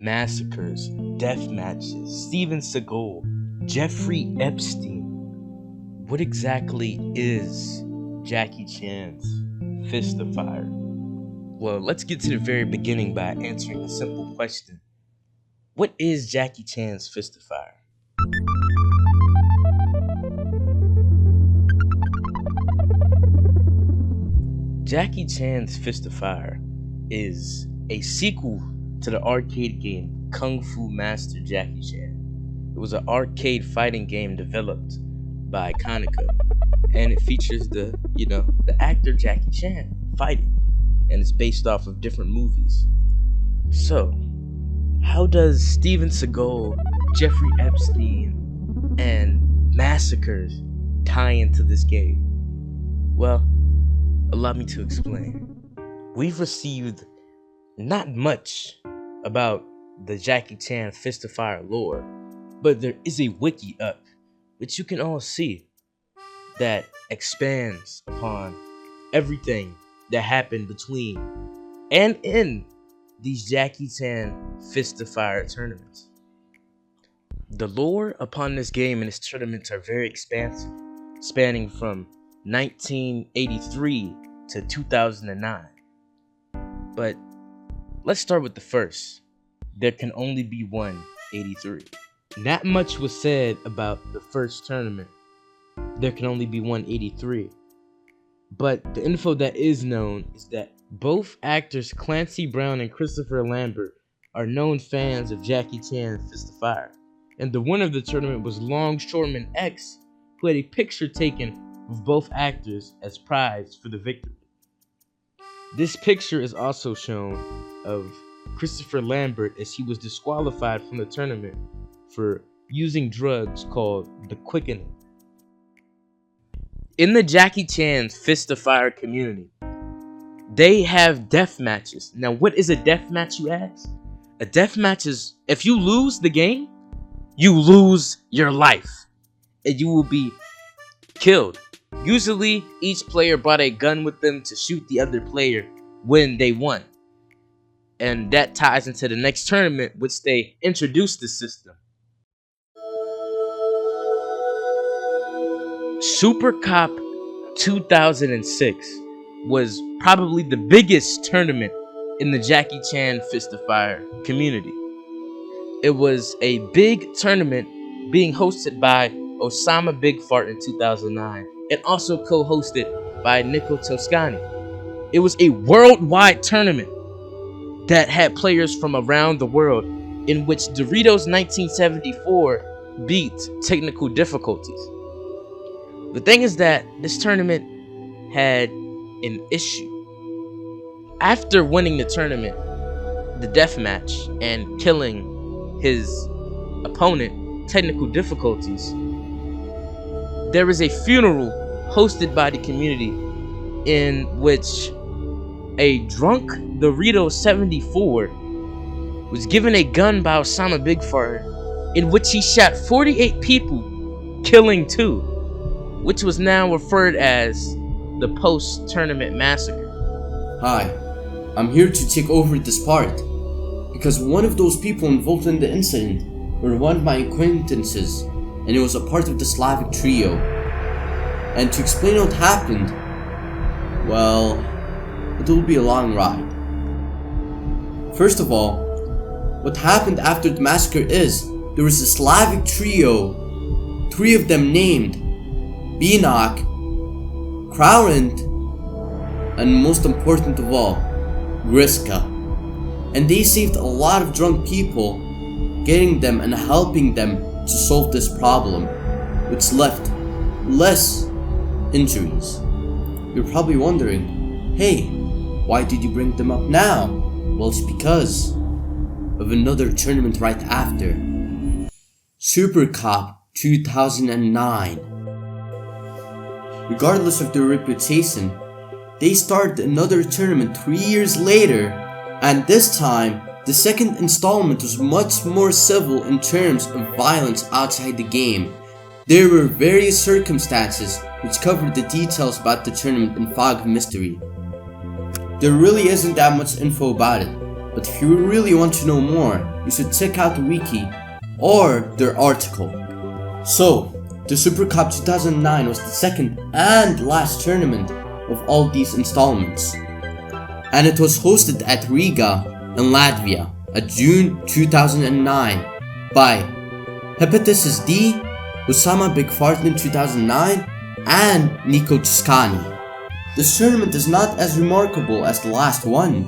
massacres, death matches, Steven Seagal, Jeffrey Epstein. What exactly is Jackie Chan's Fist of Fire? Well, let's get to the very beginning by answering a simple question. What is Jackie Chan's Fist of Fire? Jackie Chan's Fist of Fire is a sequel to the arcade game Kung Fu Master Jackie Chan. It was an arcade fighting game developed by Conoco, and it features the actor Jackie Chan fighting, and it's based off of different movies. So, how does Steven Seagal, Jeffrey Epstein, and massacres tie into this game? Well, allow me to explain. We've received not much about the Jackie Chan Fist of Fire lore, but there is a wiki up, which you can all see, that expands upon everything that happened between and in these Jackie Chan Fist of Fire tournaments. The lore upon this game and its tournaments are very expansive, spanning from 1983 to 2009. But let's start with the first. There can only be one 83. Not much was said about the first tournament. There can only be one 83. But the info that is known is that both actors Clancy Brown and Christopher Lambert are known fans of Jackie Chan's Fist of Fire. And the winner of the tournament was Longshoreman X, who had a picture taken with both actors as prize for the victory. This picture is also shown of Christopher Lambert as he was disqualified from the tournament for using drugs called the quickening. In the Jackie Chan's Fist of Fire community, they have death matches. Now, what is a death match, you ask? A death match is, if you lose the game, you lose your life, and you will be killed. Usually, each player brought a gun with them to shoot the other player when they won. And that ties into the next tournament, which they introduced the system. Super Cop 2006 was probably the biggest tournament in the Jackie Chan Fist of Fire community. It was a big tournament being hosted by Osama Big Fart in 2009 and also co-hosted by Nico Toscani. It was a worldwide tournament that had players from around the world, in which Doritos 1974 beat Technical Difficulties. The thing is that this tournament had an issue. After winning the tournament, the death match, and killing his opponent, Technical Difficulties, there was a funeral hosted by the community in which a drunk Dorito 74 was given a gun by Osama Big Fart, in which he shot 48 people, killing 2, which was now referred as the post-tournament massacre. Hi, I'm here to take over this part, because one of those people involved in the incident were one of my acquaintances, and it was a part of the Slavic trio. And to explain what happened, well, it will be a long ride. First of all, what happened after the massacre is, there was a Slavic trio, 3 of them named Benak, Kraurent, and most important of all, Griska. And they saved a lot of drunk people, getting them and helping them to solve this problem, which left less injuries. You're probably wondering, hey, why did you bring them up now? Well, it's because of another tournament right after. Super Cop 2009. Regardless of their reputation, they started another tournament 3 years later, and this time, the second installment was much more civil in terms of violence outside the game. There were various circumstances which covered the details about the tournament in Fog of Mystery. There really isn't that much info about it, but if you really want to know more, you should check out the wiki or their article. So, the Super Cup 2009 was the second and last tournament of all these installments, and it was hosted at Riga in Latvia at June 2009 by Hepatitis D, Osama Big Fartin 2009, and Nico Tuscany. This tournament is not as remarkable as the last one,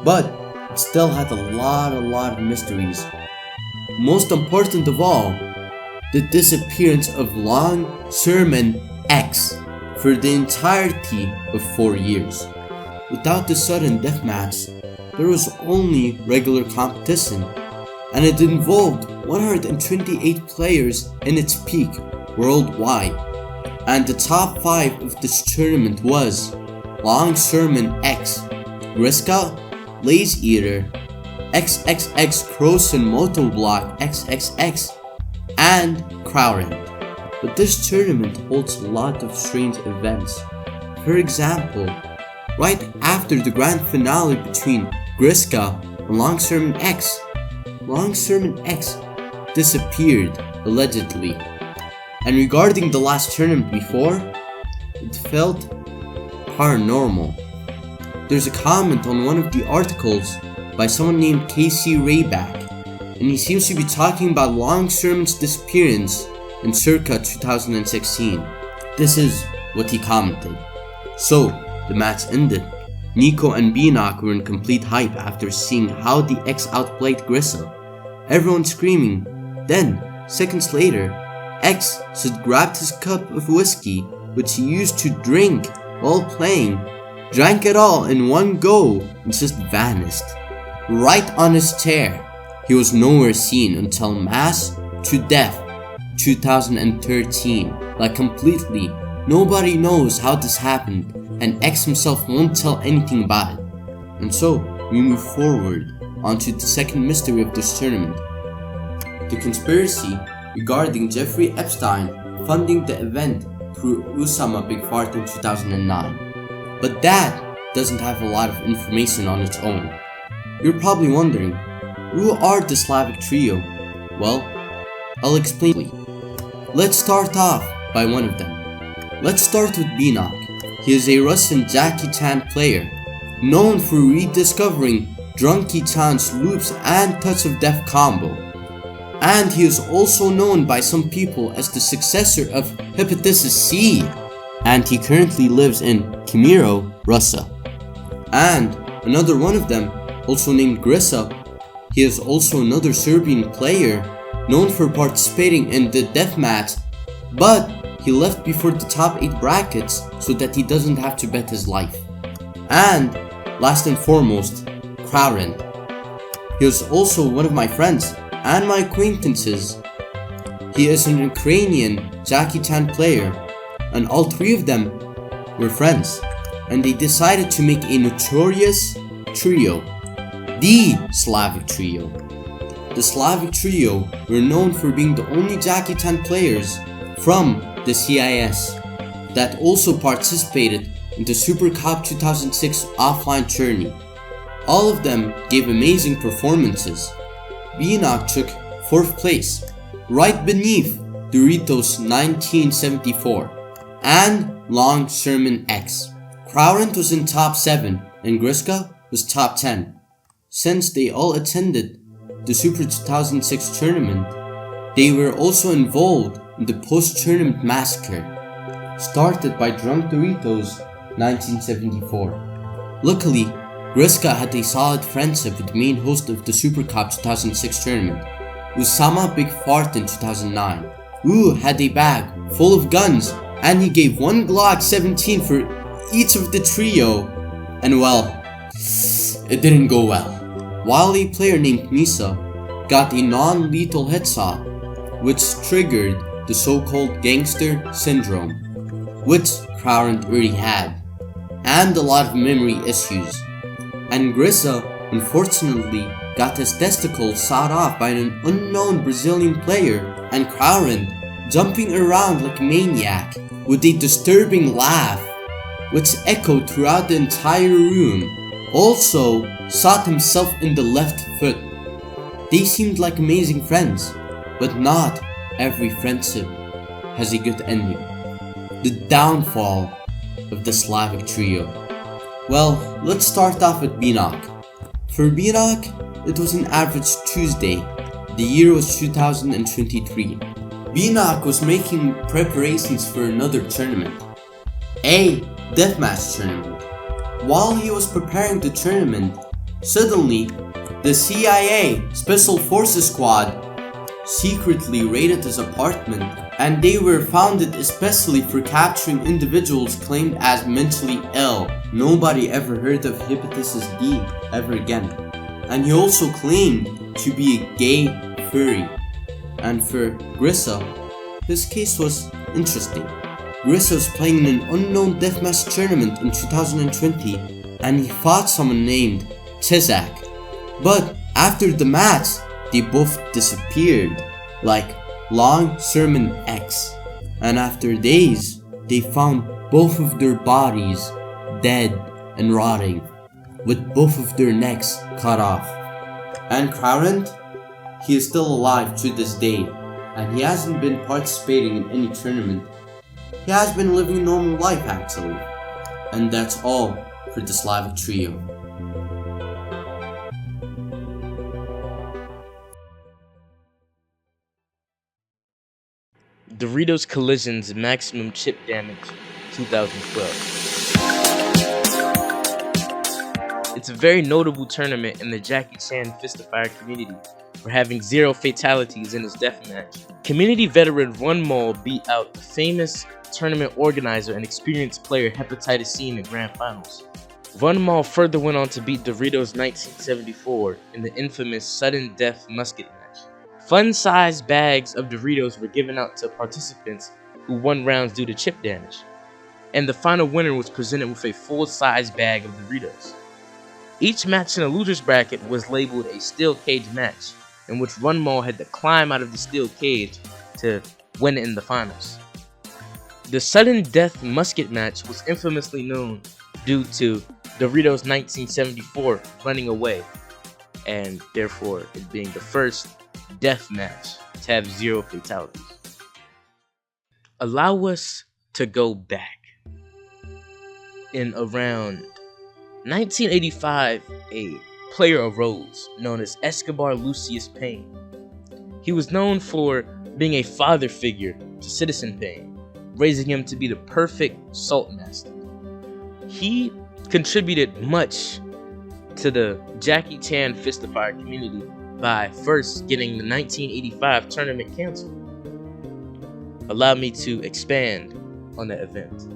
but it still had a lot of mysteries. Most important of all, the disappearance of Longsherman X for the entirety of 4 years. Without the sudden deathmatch, there was only regular competition, and it involved 128 players in its peak worldwide. And the top 5 of this tournament was Longsherman X, Griska, Laze Eater, XXX Croson Motoblock XXX, and Crowrend. But this tournament holds a lot of strange events. For example, right after the grand finale between Griska and Longsherman X disappeared, allegedly. And regarding the last tournament before, it felt paranormal. There's a comment on one of the articles by someone named Casey Rayback, and he seems to be talking about Longsherman's disappearance in circa 2016. This is what he commented. So, the match ended. Nico and Beanock were in complete hype after seeing how the X outplayed Grissa. Everyone screaming. Then, seconds later, X had grabbed his cup of whiskey, which he used to drink while playing, drank it all in one go, and just vanished. Right on his chair. He was nowhere seen until Mass to Death 2013. Like completely, nobody knows how this happened, and X himself won't tell anything about it. And so, we move forward onto the second mystery of this tournament. The conspiracy regarding Jeffrey Epstein funding the event through Osama Big Fart in 2009. But that doesn't have a lot of information on its own. You're probably wondering, who are the Slavic trio? Well, I'll explain. Let's start off by one of them. Let's start with Beanock. He is a Russian Jackie Chan player, known for rediscovering Drunky Chan's loops and Touch of Death combo. And he is also known by some people as the successor of Hepatitis C. And he currently lives in Kemiro, Russia. And another one of them, also named Grissa, he is also another Serbian player known for participating in the deathmatch, but he left before the top 8 brackets so that he doesn't have to bet his life. And last and foremost, Crowrend. He is also one of my friends and my acquaintances. He is an Ukrainian Jackie Chan player, and all 3 of them were friends, and they decided to make a notorious trio, the Slavic trio. The Slavic trio were known for being the only Jackie Chan players from the CIS that also participated in the Super Cup 2006 offline tourney. All of them gave amazing performances. Beanock took 4th place, right beneath Doritos 1974 and Longsherman X. Crowrend was in top 7 and Griska was top 10. Since they all attended the Super 2006 tournament, they were also involved in the post-tournament massacre started by Drunk Doritos 1974. Luckily, Griska had a solid friendship with the main host of the Super Cup 2006 tournament, Osama Big Fart in 2009, who had a bag full of guns, and he gave 1 Glock 17 for each of the trio, and well, it didn't go well. While a player named Misa got a non-lethal headshot, which triggered the so-called gangster syndrome, which Crowrend already had, and a lot of memory issues. And Grissa unfortunately got his testicles sawed off by an unknown Brazilian player, and Crowrend jumping around like a maniac with a disturbing laugh which echoed throughout the entire room. also shot himself in the left foot. They seemed like amazing friends, but not every friendship has a good ending. The downfall of the Slavic trio. Well, let's start off with Beanock. For Beanock, it was an average Tuesday. The year was 2023. Beanock was making preparations for another tournament, a deathmatch tournament. While he was preparing the tournament, suddenly the CIA Special Forces Squad secretly raided his apartment, and they were founded especially for capturing individuals claimed as mentally ill. Nobody ever heard of Hepatitis D ever again. And he also claimed to be a gay furry. And for Grissa, his case was interesting. Grissa was playing in an unknown deathmatch tournament in 2020, and he fought someone named Chizak. But after the match, they both disappeared, like Long Sermon X. And after days, they found both of their bodies dead and rotting, with both of their necks cut off. And Crowrent, he is still alive to this day, and he hasn't been participating in any tournament. He has been living a normal life actually. And that's all for the Slavic trio. Doritos Collision's Maximum Chip Damage 2012. It's a very notable tournament in the Jackie Chan Fist of Fire community for having 0 fatalities in his deathmatch. Community veteran Run Mall beat out famous tournament organizer and experienced player Hepatitis C in the grand finals. Run Mall further went on to beat Doritos 1974 in the infamous sudden death musket match. Fun-sized bags of Doritos were given out to participants who won rounds due to chip damage, and the final winner was presented with a full-size bag of Doritos. Each match in the loser's bracket was labeled a steel cage match, in which Run Mall had to climb out of the steel cage to win in the finals. The sudden death musket match was infamously known due to Doritos 1974 running away, and therefore it being the first death match to have 0 fatalities. Allow us to go back. In around 1985, a player arose known as Escobar Lucius Payne. He was known for being a father figure to Citizen Payne, raising him to be the perfect salt master. He contributed much to the Jackie Chan Fist of Fire community by first getting the 1985 tournament canceled. Allow me to expand on that event.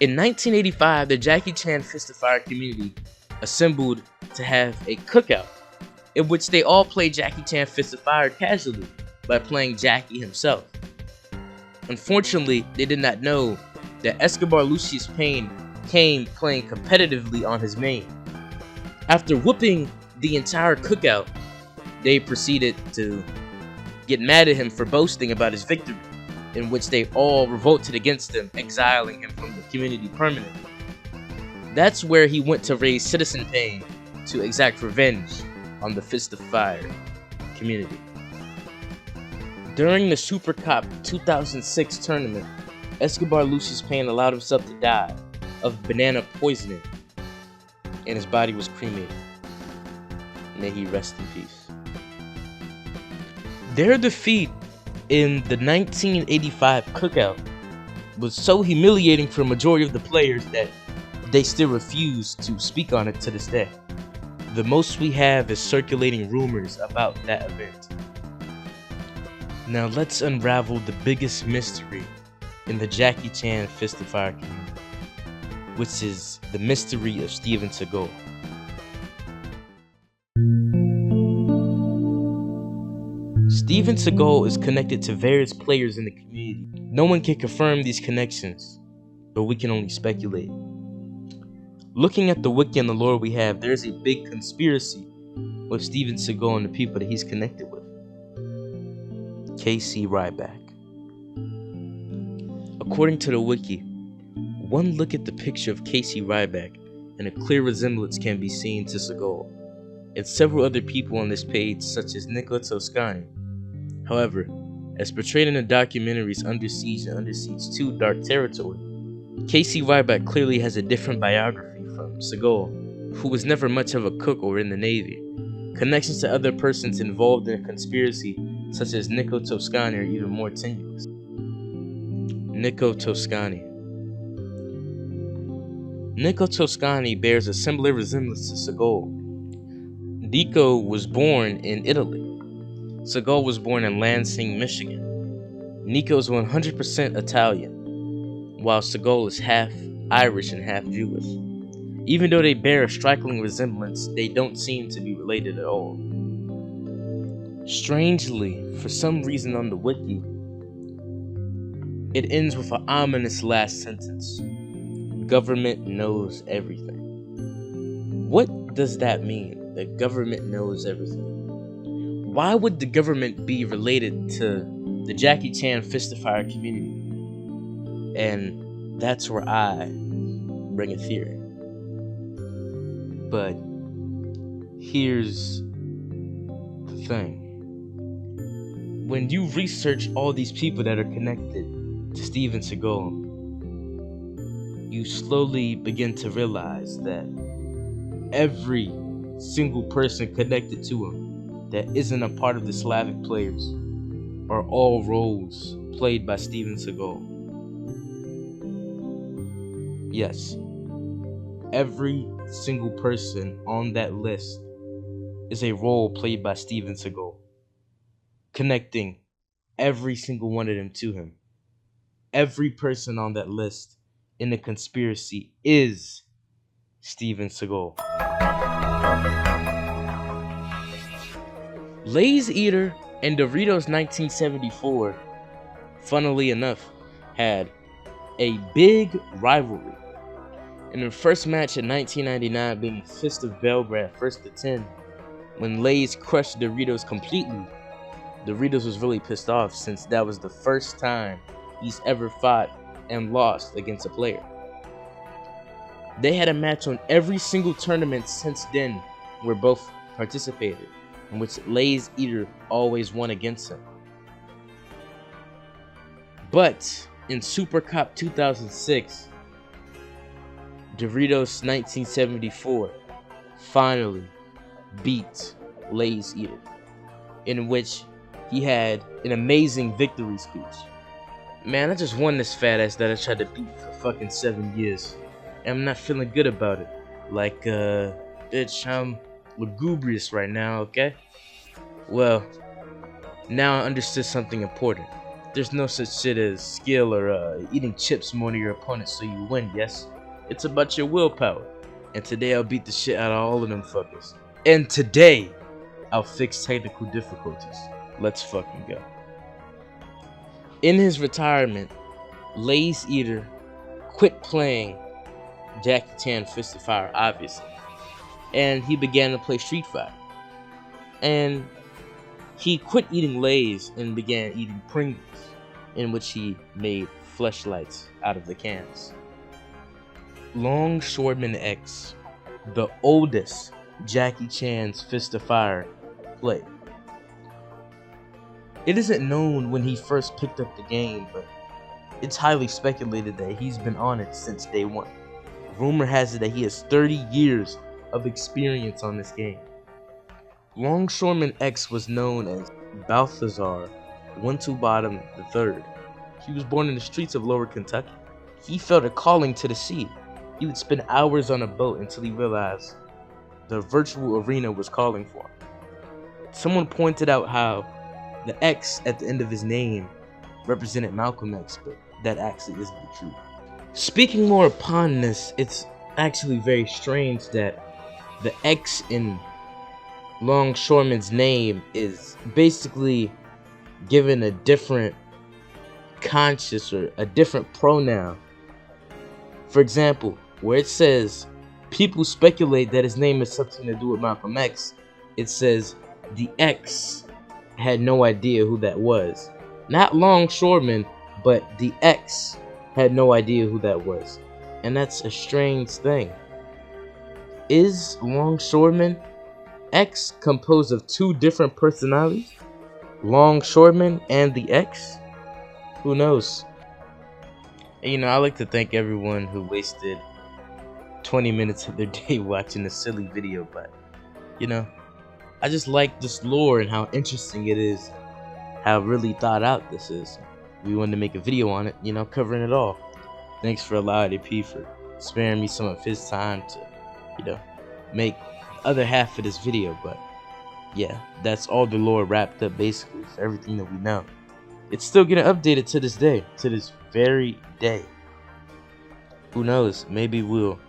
In 1985, the Jackie Chan Fist of Fire community assembled to have a cookout in which they all played Jackie Chan Fist of Fire casually by playing Jackie himself. Unfortunately, they did not know that Escobar Lucius Payne came playing competitively on his main. After whooping the entire cookout, they proceeded to get mad at him for boasting about his victory, in which they all revolted against him, exiling him from the community permanently. That's where he went to raise Citizen Payne to exact revenge on the Fist of Fire community. During the Super Cop 2006 tournament, Escobar Lucius Payne allowed himself to die of banana poisoning, and his body was cremated. May he rest in peace. Their defeat in the 1985 cookout was so humiliating for a majority of the players that they still refuse to speak on it to this day. The most we have is circulating rumors about that event. Now let's unravel the biggest mystery in the Jackie Chan Fist of Fire community, which is the mystery of Steven Seagal. Steven Seagal is connected to various players in the community. No one can confirm these connections, but we can only speculate. Looking at the wiki and the lore we have, there's a big conspiracy with Steven Seagal and the people that he's connected with. KC Ryback. According to the wiki, one look at the picture of Casey Ryback and a clear resemblance can be seen to Seagal and several other people on this page, such as Nicola Toscani. However, as portrayed in the documentaries Under Siege and Under Siege 2 Dark Territory, Casey Ryback clearly has a different biography from Seagal, who was never much of a cook or in the Navy. Connections to other persons involved in a conspiracy, such as Nico Toscani, are even more tenuous. Nico Toscani. Nico Toscani bears a similar resemblance to Seagal. Nico was born in Italy. Seagal was born in Lansing, Michigan. Nico is 100% Italian, while Seagal is half Irish and half Jewish. Even though they bear a striking resemblance, they don't seem to be related at all. Strangely, for some reason on the wiki, it ends with an ominous last sentence. Government knows everything. What does that mean? The government knows everything. Why would the government be related to the Jackie Chan Fist of Fire community? And that's where I bring a theory. But here's the thing. When you research all these people that are connected to Steven Seagal, you slowly begin to realize that every single person connected to him that isn't a part of the Slavic players are all roles played by Steven Seagal. Yes, every single person on that list is a role played by Steven Seagal, connecting every single one of them to him. Every person on that list in the conspiracy is Steven Seagal. Lay's Eater and Doritos 1974, funnily enough, had a big rivalry. In their first match in 1999 being Fist of Belgrade, 1st to 10, when Lay's crushed Doritos completely, Doritos was really pissed off since that was the first time he's ever fought and lost against a player. They had a match on every single tournament since then where both participated, in which Lay's Eater always won against him. But in Super Cup 2006, Doritos 1974 finally beat Lay's Eater, in which he had an amazing victory speech. Man, I just won this fat ass that I tried to beat for fucking 7 years, and I'm not feeling good about it. Like, bitch, I'm lugubrious right now, okay? Well, now I understood something important. There's no such shit as skill or eating chips more than your opponent so you win, yes? It's about your willpower. And today I'll beat the shit out of all of them fuckers. And today, I'll fix technical difficulties. Let's fucking go. In his retirement, Lay's Eater quit playing Jackie Chan Fist of Fire, obviously. And he began to play Street Fighter. And he quit eating Lay's and began eating Pringles, in which he made fleshlights out of the cans. Longshoreman X, the oldest Jackie Chan's Fist of Fire play. It isn't known when he first picked up the game, but it's highly speculated that he's been on it since day one. Rumor has it that he has 30 years of experience on this game. Longshoreman X was known as Balthazar One-Two-Bottom III. He was born in the streets of Lower Kentucky. He felt a calling to the sea. He would spend hours on a boat until he realized the virtual arena was calling for him. Someone pointed out how the X at the end of his name represented Malcolm X, but that actually isn't true. Speaking more upon this, it's actually very strange that the X in Longshoreman's name is basically given a different conscious or a different pronoun. For example, where it says people speculate that his name has something to do with Malcolm X, it says the X had no idea who that was. Not Longshoreman, but the X had no idea who that was. And that's a strange thing. Is Longshoreman X composed of two different personalities? Longshoreman and the X? Who knows? And I like to thank everyone who wasted 20 minutes of their day watching a silly video, but I just like this lore and how interesting it is, how really thought out this is. We wanted to make a video on it, covering it all. Thanks for allowing AP for sparing me some of his time to, make other half of this video. But yeah, that's all the lore wrapped up basically for everything that we know. It's still getting updated to this day, to this very day. Who knows? Maybe we'll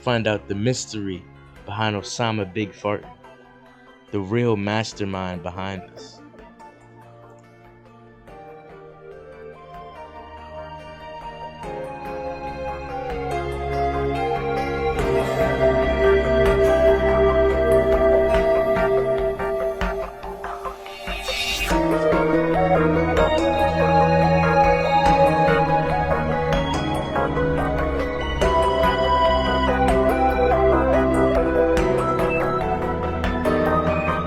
find out the mystery behind Osama Big Fart, the real mastermind behind this.